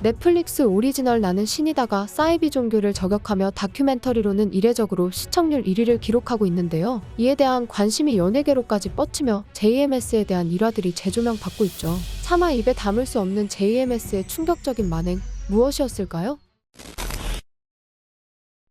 넷플릭스 오리지널 나는 신이다가 사이비 종교를 저격하며 다큐멘터리로는 이례적으로 시청률 1위를 기록하고 있는데요. 이에 대한 관심이 연예계로까지 뻗치며 JMS에 대한 일화들이 재조명받고 있죠. 차마 입에 담을 수 없는 JMS의 충격적인 만행, 무엇이었을까요?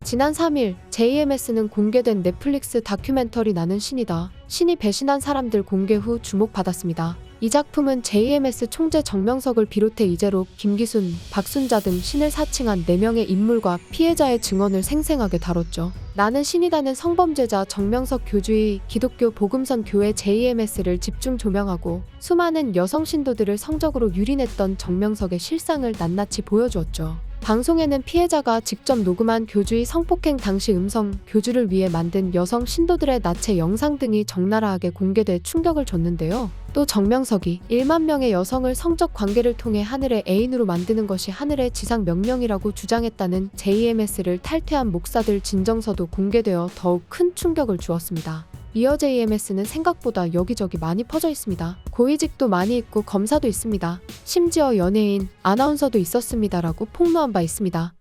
지난 3일 JMS는 공개된 넷플릭스 다큐멘터리 나는 신이다. 신이 배신한 사람들 공개 후 주목받았습니다. 이 작품은 JMS 총재 정명석을 비롯해 이재록, 김기순, 박순자 등 신을 사칭한 4명의 인물과 피해자의 증언을 생생하게 다뤘죠. 나는 신이다는 성범죄자 정명석 교주의 기독교 복음선 교회 JMS를 집중 조명하고 수많은 여성 신도들을 성적으로 유린했던 정명석의 실상을 낱낱이 보여주었죠. 방송에는 피해자가 직접 녹음한 교주의 성폭행 당시 음성, 교주를 위해 만든 여성 신도들의 나체 영상 등이 적나라하게 공개돼 충격을 줬는데요. 또 정명석이 1만 명의 여성을 성적 관계를 통해 하늘의 애인으로 만드는 것이 하늘의 지상 명령이라고 주장했다는 JMS를 탈퇴한 목사들 진정서도 공개되어 더욱 큰 충격을 주었습니다. 이어 JMS는 생각보다 여기저기 많이 퍼져 있습니다. 고위직도 많이 있고 검사도 있습니다. 심지어 연예인, 아나운서도 있었습니다라고 폭로한 바 있습니다.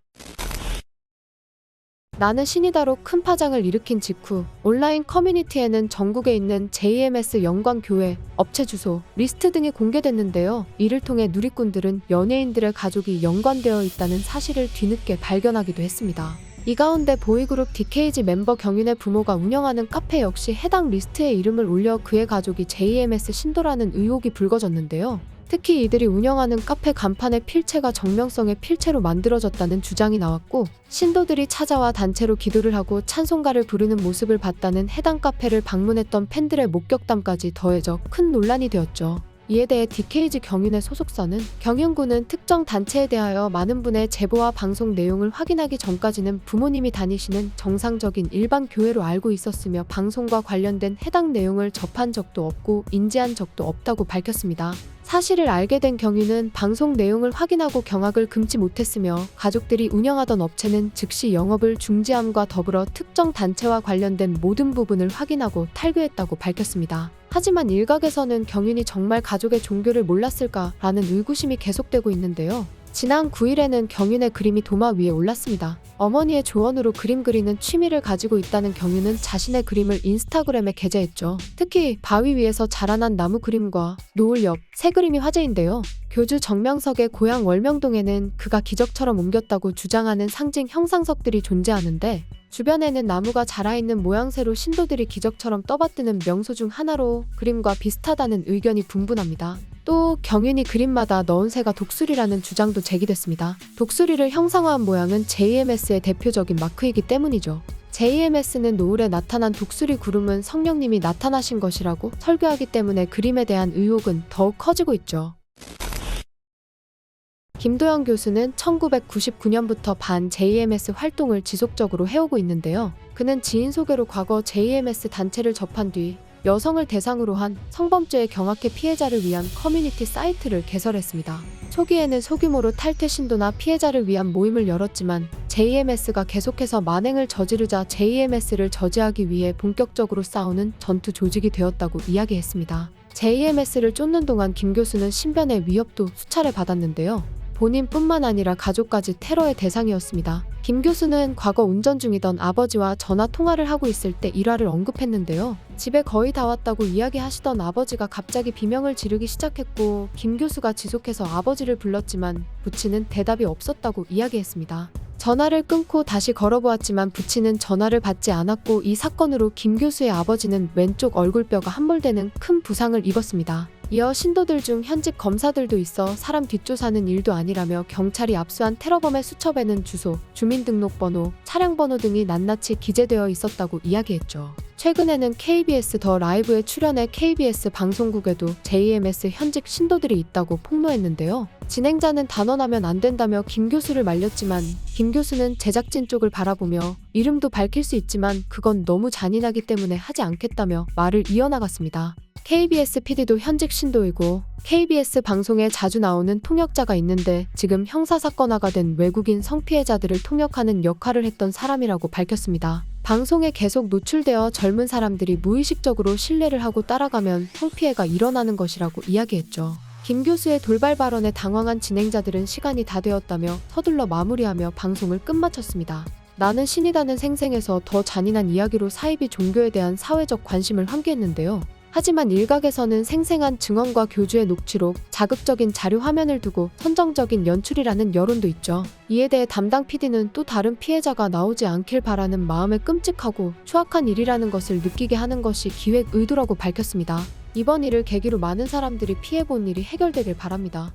나는 신이다로 큰 파장을 일으킨 직후 온라인 커뮤니티에는 전국에 있는 JMS 연관교회, 업체 주소, 리스트 등이 공개됐는데요. 이를 통해 누리꾼들은 연예인들의 가족이 연관되어 있다는 사실을 뒤늦게 발견하기도 했습니다. 이 가운데 보이그룹 DKG 멤버 경윤의 부모가 운영하는 카페 역시 해당 리스트에 이름을 올려 그의 가족이 JMS 신도라는 의혹이 불거졌는데요. 특히 이들이 운영하는 카페 간판의 필체가 정명성의 필체로 만들어졌다는 주장이 나왔고 신도들이 찾아와 단체로 기도를 하고 찬송가를 부르는 모습을 봤다는 해당 카페를 방문했던 팬들의 목격담까지 더해져 큰 논란이 되었죠. 이에 대해 DKG 경윤의 소속사는 경윤군은 특정 단체에 대하여 많은 분의 제보와 방송 내용을 확인하기 전까지는 부모님이 다니시는 정상적인 일반 교회로 알고 있었으며 방송과 관련된 해당 내용을 접한 적도 없고 인지한 적도 없다고 밝혔습니다. 사실을 알게 된 경윤은 방송 내용을 확인하고 경악을 금치 못했으며 가족들이 운영하던 업체는 즉시 영업을 중지함과 더불어 특정 단체와 관련된 모든 부분을 확인하고 탈교했다고 밝혔습니다. 하지만 일각에서는 경윤이 정말 가족의 종교를 몰랐을까라는 의구심이 계속되고 있는데요. 지난 9일에는 경윤의 그림이 도마 위에 올랐습니다. 어머니의 조언으로 그림 그리는 취미를 가지고 있다는 경윤은 자신의 그림을 인스타그램에 게재했죠. 특히 바위 위에서 자라난 나무 그림과 노을 옆 새 그림이 화제인데요. 교주 정명석의 고향 월명동에는 그가 기적처럼 옮겼다고 주장하는 상징 형상석들이 존재하는데 주변에는 나무가 자라있는 모양새로 신도들이 기적처럼 떠받드는 명소 중 하나로 그림과 비슷하다는 의견이 분분합니다. 또 경윤이 그림마다 넣은 새가 독수리라는 주장도 제기됐습니다. 독수리를 형상화한 모양은 JMS의 대표적인 마크이기 때문이죠. JMS는 노을에 나타난 독수리 구름은 성령님이 나타나신 것이라고 설교하기 때문에 그림에 대한 의혹은 더욱 커지고 있죠. 김도영 교수는 1999년부터 반 JMS 활동을 지속적으로 해오고 있는데요. 그는 지인 소개로 과거 JMS 단체를 접한 뒤 여성을 대상으로 한 성범죄의 경악해 피해자를 위한 커뮤니티 사이트를 개설했습니다. 초기에는 소규모로 탈퇴 신도나 피해자를 위한 모임을 열었지만 JMS가 계속해서 만행을 저지르자 JMS를 저지하기 위해 본격적으로 싸우는 전투 조직이 되었다고 이야기했습니다. JMS를 쫓는 동안 김 교수는 신변의 위협도 수차례 받았는데요. 본인뿐만 아니라 가족까지 테러의 대상이었습니다. 김 교수는 과거 운전 중이던 아버지와 전화 통화를 하고 있을 때 일화를 언급했는데요. 집에 거의 다 왔다고 이야기하시던 아버지가 갑자기 비명을 지르기 시작했고 김 교수가 지속해서 아버지를 불렀지만 부친은 대답이 없었다고 이야기했습니다. 전화를 끊고 다시 걸어보았지만 부친은 전화를 받지 않았고 이 사건으로 김 교수의 아버지는 왼쪽 얼굴뼈가 함몰되는 큰 부상을 입었습니다. 이어 신도들 중 현직 검사들도 있어 사람 뒷조사는 일도 아니라며 경찰이 압수한 테러범의 수첩에는 주소, 주민등록번호, 차량번호 등이 낱낱이 기재되어 있었다고 이야기했죠. 최근에는 KBS 더 라이브에 출연해 KBS 방송국에도 JMS 현직 신도들이 있다고 폭로했는데요. 진행자는 단언하면 안 된다며 김 교수를 말렸지만 김 교수는 제작진 쪽을 바라보며 이름도 밝힐 수 있지만 그건 너무 잔인하기 때문에 하지 않겠다며 말을 이어나갔습니다. KBS PD도 현직 신도이고 KBS 방송에 자주 나오는 통역자가 있는데 지금 형사사건화가 된 외국인 성피해자들을 통역하는 역할을 했던 사람이라고 밝혔습니다. 방송에 계속 노출되어 젊은 사람들이 무의식적으로 신뢰를 하고 따라가면 성피해가 일어나는 것이라고 이야기했죠. 김 교수의 돌발 발언에 당황한 진행자들은 시간이 다 되었다며 서둘러 마무리하며 방송을 끝마쳤습니다. 나는 신이다는 생생에서 더 잔인한 이야기로 사이비 종교에 대한 사회적 관심을 환기했는데요. 하지만 일각에서는 생생한 증언과 교주의 녹취록, 자극적인 자료 화면을 두고 선정적인 연출이라는 여론도 있죠. 이에 대해 담당 PD는 또 다른 피해자가 나오지 않길 바라는 마음에 끔찍하고 추악한 일이라는 것을 느끼게 하는 것이 기획 의도라고 밝혔습니다. 이번 일을 계기로 많은 사람들이 피해본 일이 해결되길 바랍니다.